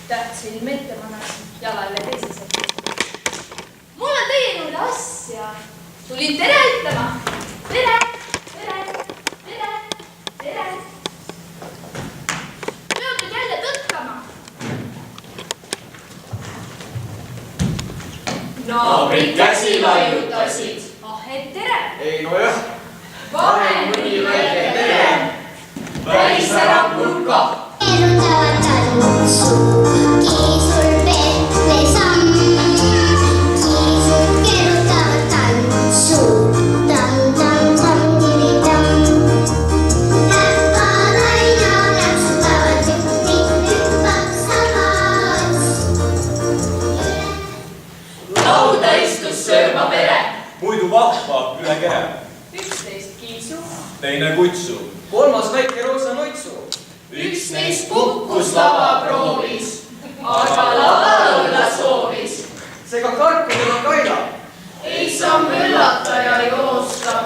Tähtsin mette manasin jalalle teisesed. Mul on teie juurde asja. Tulin tere ütlema. Tere, tere, tere, tere. Pead nüüd jälle tõtkama. Naabrid käsi laiutasid. Ah, et tere. Ei nojah. Vahe mõni väike tere. Päris ära pulka. Erutavad talutsu, kiisul pehme samm. Kiisul kerutavad talutsu, tam-tam-tam, tiri-tam. Räppad aina läksutavad, hüppab samas. Lauda istus sööma pere. Muidu vahva üle kehe, 11 kiisu. teine kutsu. Kolmas väike roosa noitsu. Üks neist kukkus lavaproovis, aga lava olla soovis. Seega karku tema kaila. Ei saa möllata ja joosta,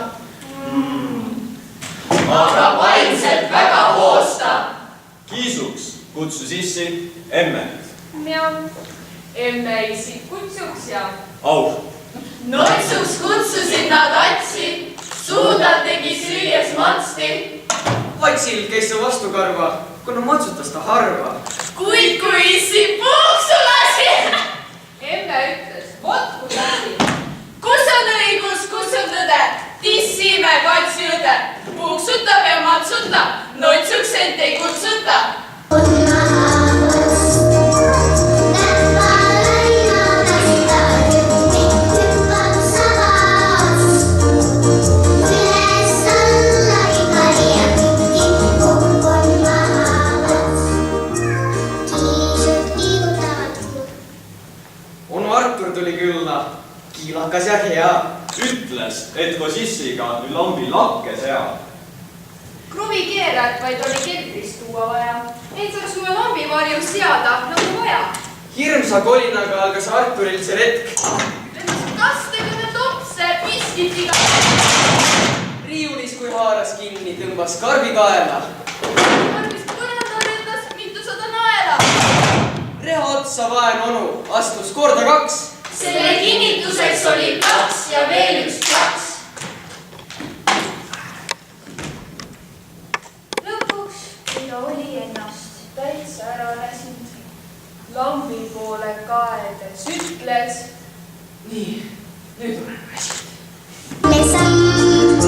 aga vaimselt väga hoosta. Kiisuks kutsus issi emmet. Mjau. Emme isi kutsuks ja Au, Noitsuks kutsusid nad atsi, suudad tegi süües matsti. Latsil käis see vastu karva, kuna matsutas ta harva. Kuid kui issi puuksu lasi, emme ütles, vot kus asi. kus on õigus, kus on tõde, tissime katsi õde. Puuksutab ja matsutab, noitsuks end ei kutsuta. On mahavas, räppad aina läksutavad, hüppab samas. Üles alla ikali ja kukk on mahavas. Kiisud kiigutavad. Onu Artur tuli külla, kiilakas ja hea. ütles, et koos issiga nüüd lambi lakke seab. Kruvikeerajat vaid oli keldrist tuua vaja. Ei saaks mulle lambivarju seada nagu vaja. Hirmsa kolinaga algas Arturil see retk. Kas tegime topse piskitiga? Riiulis kui haaras kinni, tõmbas karbi kaela. Arvis põranda lendas mitusada naela. Reha otsa vaen onu astus korda 2. selle kinnituseks oli 2 ja veel üks plaks. Lõpuks, kui ta oli ennast täitsa ära läsinud, lambi poole kaedes ütles. Nii, nüüd olen väsinud. Me samm,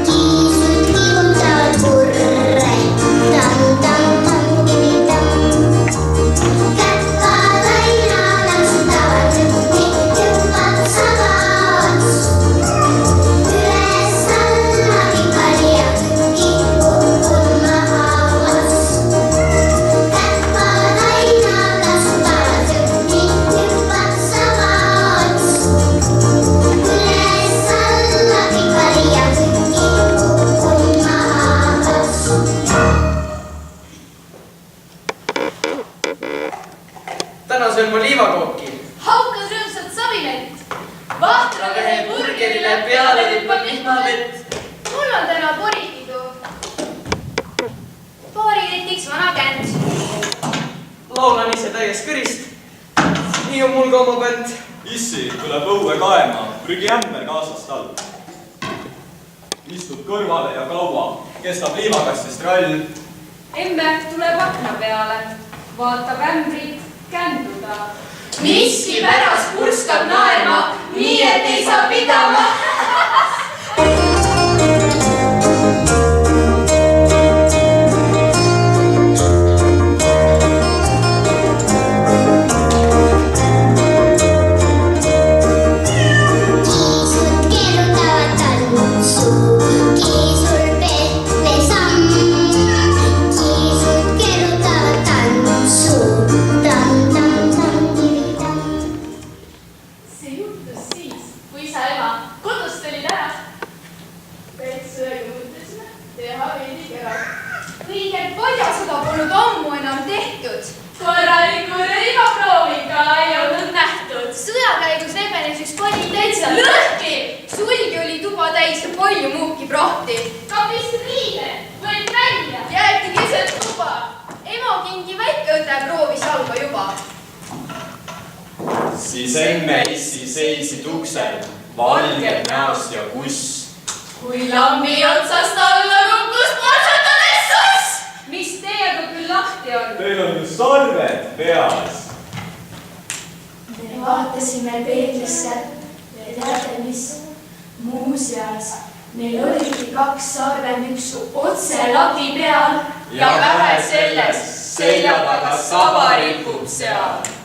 kiisud kiigutavad kurre, tam-tam-tam, tiri-tam. Käppad aina läksutavad, hüppab samas. Üles alla ikali ja kukk on mahavas. Käppad aina läksutavad, hüppab samas. Üles alla ikali ja kukk on mahavas. Täna söön ma liivakooki. Haukas rõõmsalt savimett. Vahtramehe burgerile peale tippab vihmavett. Mul on täna porikidu. Paariletiks vana känd. Laulan ise täies kõrist. Nii on mul ka oma bänd. issi tuleb õue kaema, prügiämber kaasas tal. istub kõrvale ja kaua, kestab liivakastist rall. Emme tuleb akna peale, vaatab ämbrit känduda. Miskipärast purskab naerma, nii et ei saa pidama. Kiisud keerutavad talutsu, kiisul pehme samm. Kiisud keerutavad talutsu, tam-tam-tam, tiri-tam. See juhtus siis, kui isa ema kodust olid ära. Täitsa mõtlesime teha veidi kera. Õiget padjasõda polnud ammu enam tehtud. Korraliku rõivaprooviga ei olnud nähtud. Sõja käigus rebenes üks pali täitsa Lõhki! Sulgi oli tuba täis ja palju muuki prohti. Kapist riide, võid välja. Jäeti keset tuba. Ema kingi väike õde proovis auga juba. siis emme issi seisid uksel, valged näost ja kuss. kui lambi otsast alla kukkus marsutades suss. mis teiega küll lahti on? Teil on ju sarved peas. me vaatasime peeglisse ja teate mis? Muuseas, neil oligi 2 sarvenüksu otse lagi peal. ja vähe sellest, selja taga saba ripub seal.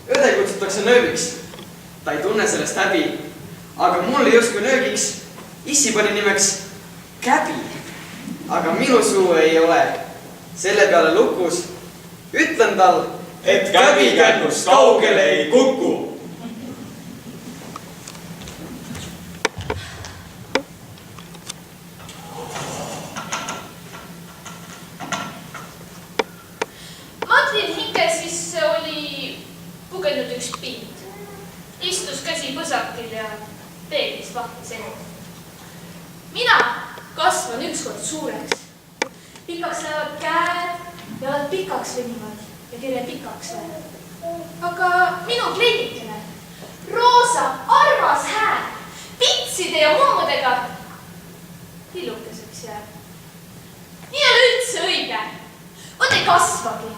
Õde kutsutakse nöögiks. Ta ei tunne sellest häbi. Aga mul ei justkui nöögiks. Issi pani nimeks Käbi. Aga minu suu ei ole selle peale lukus. Ütlen tal, Et käbi kännust kaugele ei kuku. Madlin hinges, siis oli pugenud üks pind. Istus käsi põsakil ja peeglis vahtis end. Mina kasvan ükskord suureks. Pikaks lähevad käed, jalad pikaks venivad ja kelle pikaks läheb. Aga minu kleidikene, roosa, armas hääl, pitside ja mummudega tillukeseks jääb. Nii on üldse õige. Vot ei kasvagi.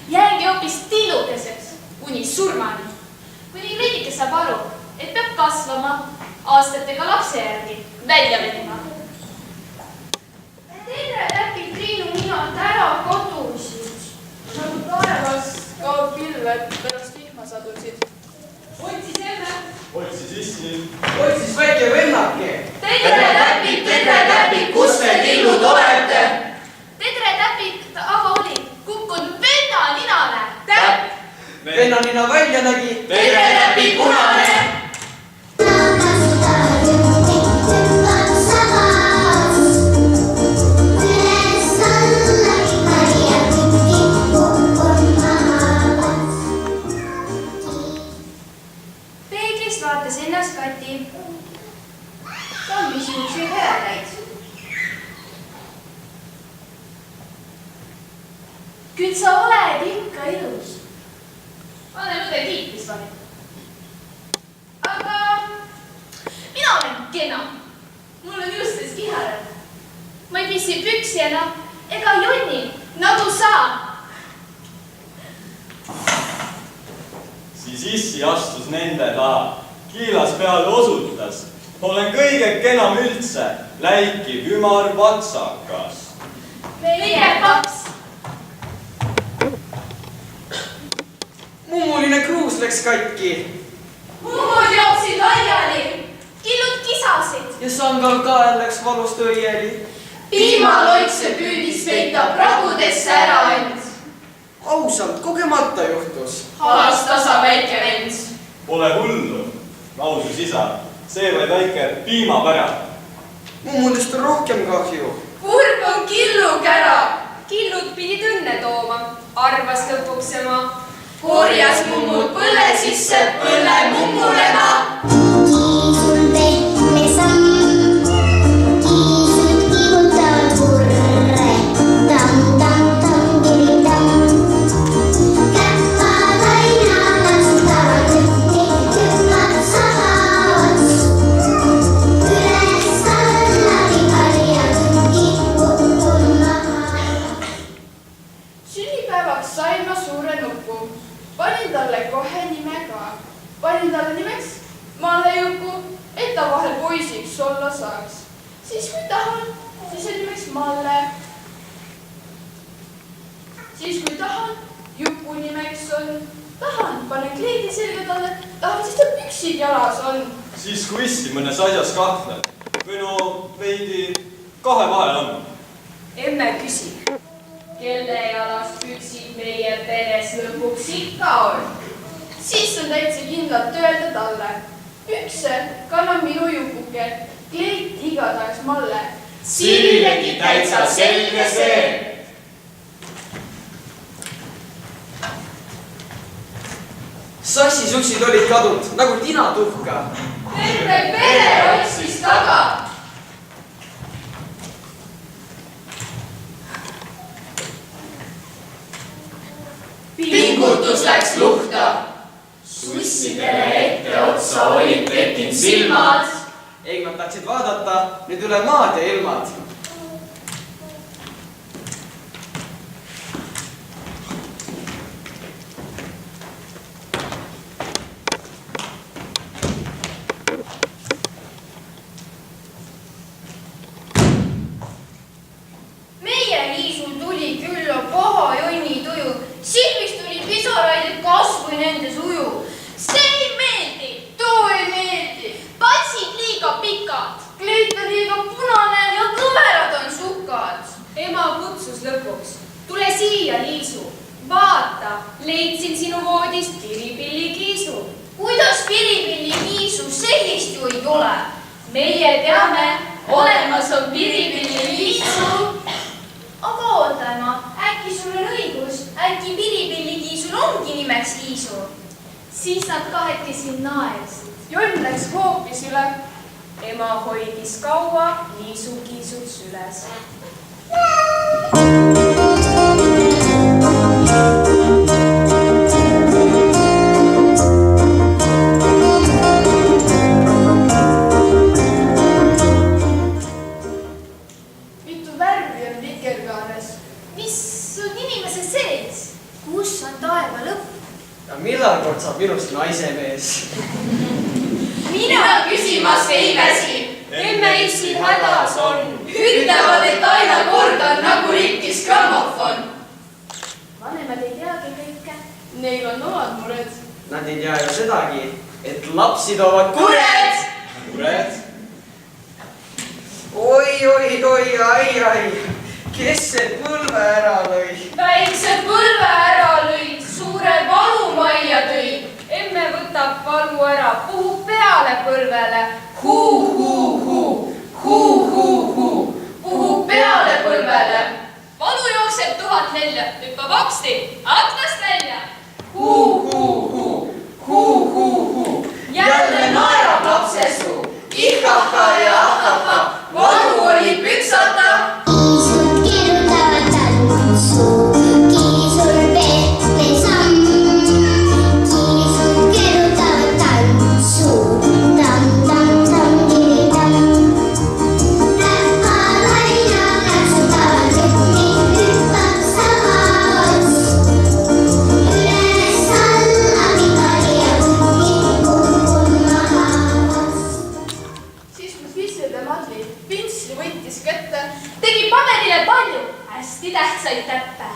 Jäängi hoopis tillukeseks kuni surmani. Kuni kleidike saab aru, et peab kasvama aastatega lapse järgi välja venima. Tere läbi Triinu minalt ära kodusid. nagu taevas kaob pilved pärast vihmasadusid. otsis emme. Otsi sissi. otsis väike vennake. Tedre täpid, kus te tillud olete? Tedre täpid aga oli kukkunud venna ninale. Täpp, Vennanina välja nägi. tedre täpid punane. Peeglist vaatas ennast Kati. Ta on missuguse veretäis. Küll sa oled ikka ilus. Vanem õde kiitis vaid. Aga mina olen kena. Mul on justes kiharad. Ma ei pissi püksi enam ega jonni nagu sa. Siis issi astus nende taha. Kiilas peale osutas. Olen kõige kenam üldse. Läikiv ümar vatsakas. Meie 2. Mummuline kruus läks katki Mummud jooksid laiali. Killud kisasid. ja sangal kael läks valust õieli. piimaloikse püüdis peita pragudesse ära end. ausalt, kogemata juhtus. halas tasa väike vend. Pole hullu, lausus isa. See vaid väike piimapära. Mummudest on rohkem kahju. kurb on killukära. killud pidid õnne tooma, arvas lõpuks ema. korjas mummud põlle sisse, põlle mummulema. Kiisul pehme samm, kiisud kihutavad purre, tamm, kiri-tamm. Käppad aina tatsutavad ühti, hüppad sabas. Üles-alla vikarjad kukun maha. Sünnipäevaks sain ma suure nupu. Panin talle kohe nime ka. Panin talle nimeks Malle Juku, et ta vahel poisiks olla saaks. Siis kui tahan, siis on nimeks Malle. Siis kui tahan, Juku nimeks on. Tahan, panen kleidi selga talle. Tahan, siis ta püksid jalas on. Siis kui issi mõnes asjas kahtled. Või no veidi kahe vahel on. emme küsib, kelle jalas püksid meie peres lõpuks ikka on. Siis on täitsa kindlalt öelda talle. Pükse kannab minu Jukuke, kleit igatahes Malle. Sirilegi täitsa selge see. sassisuksid olid kadunud nagu tina tuhka. terve pere otsis taga. pingutus läks luhta. sussidele etteotsa olid tekkinud silmad. Eeg nad tahtsid vaadata nüüd üle maad ja ilmad. Meie Liisul tuli külla paha jonni tuju. Silmist tuli pisaraid, et kasvõi nende suju. See ei meeldi, too ei meeldi. Patsid liiga pikad, kleit on liiga punane ja kõverad on sukad. ema kutsus lõpuks. Tule siia, Liisu. Vaata, leidsin sinu voodist Piripilli-Kiisu. Kuidas Piripilli-Kiisu, sellist ju ei ole. meie teame, olemas on Piripilli-Kiisu. Aga oota, ema, äkki sul on õigus, äkki Piripilli-Kiisul ongi nimeks Liisu. siis nad kahekesi naersid. Jonn läks hoopis üle. Ema hoidis kaua Liisu-Kiisut süles. Mitu värvi on vikerkaares? Mis on inimese sees? Kus on taeva lõpp? Ja millal kord saab minust naise mees? mina küsimast ei väsi. Emme issi hädas on. Ütlevad, et aina kord on nagu rikkis grammofon. Vanemad ei teagi kõike. Neil on omad mured. Nad ei tea ju sedagi, et lapsi toovad kured! Kured? oi, ai, kes see põlve ära lõi? Väikse põlve ära lõi, suure valu majja tõi. Emme võtab valu ära, puhub peale põlvele. Huu, puhub peale põlvele. Valu jookseb 1000 nelja, hüppab aksti aknast välja. Huu, jälle naerab lapsesuu. Ihhahha ja ahhahha, valu oli püksata. Kiisud kirjutavad tantsu, kiisul pehme samm. Kiisud kirjutavad tantsu, tamm, kiri-tamm. Rahvalaina katsutavad rütmi, hüppab sama ots. Üles-alla pikali ja kukub maha ots. Siis kui Sissede Madli pintsli võttis kätte, tegi paberile palju hästi tähtsaid täppe.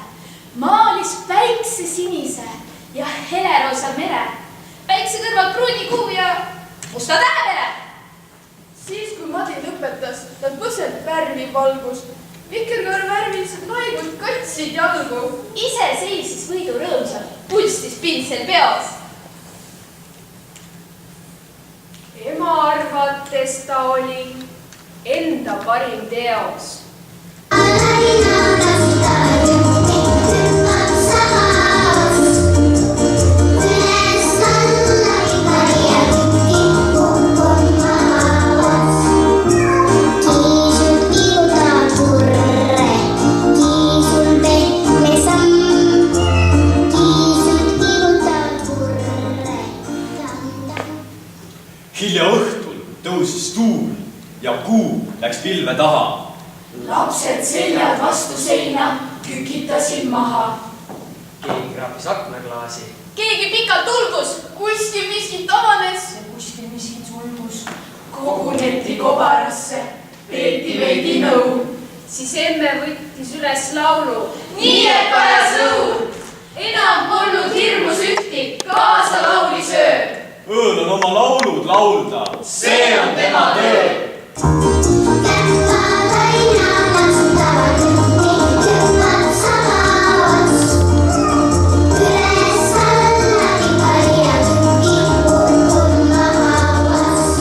Maalis päikse sinise ja heleroosa mere, päikse kõrval pruuni kuu ja musta tähepere. Siis kui Madli lõpetas, ta põseb värvi valgus. Vikerkaar värvilised laigud katsid jalgu. Ise seisis võidu rõõmsalt, pulstis pintsel peos. Ema arvates ta oli enda parim teos. Alaina katsutavad rütmi, hüppab sama ots. Üles-alla pikali ja kukub maha ots. Kiisud kiigutavad kurre, kiisul pehme samm. Kiisud kiigutavad kurre, tamm. Hilja õhtul tõusis tuul ja kuu läks pilve taha. Lapsed seljad vastu seina kükitasid maha. Keegi kraapis aknaklaasi. Keegi pikalt ulgus, kuskil miskit avanes ja kuskil miskit sulgus. Koguneti kobarasse, peeti veidi nõu. Siis emme võttis üles laulu. Nii et vajas õu. Enam polnud hirmus ühti, kaasa laulis öö. Õõl on oma laulud laulda. See on tema töö. Rahvalaina katsutavad rütmi, hüppab sama ots. Üles-alla pikali ja kukub maha ots.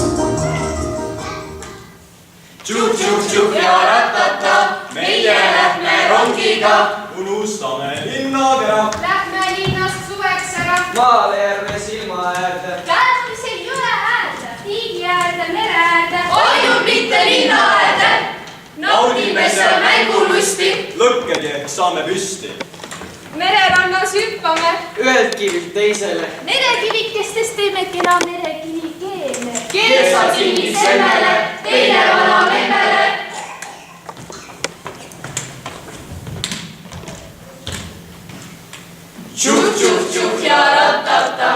Tšup-tšup-tšup ja ratata, meie lähme rongiga. Unustame linnakera. Lähme linnast suveks ära. maale järve silma äärde. Käärmisel jõe äärde, tiigi äärde, mere äärde. ainult mitte linna äärde. naudime seda mängulusti. lõkkegi ehk saame püsti. mererannas hüppame. ühelt kivilt teisele. merekivikestest teeme kena merekivikeene. Keesa kinni semmele, teine vana memmele. Tšuh-tšuh-tšuh ja rattata,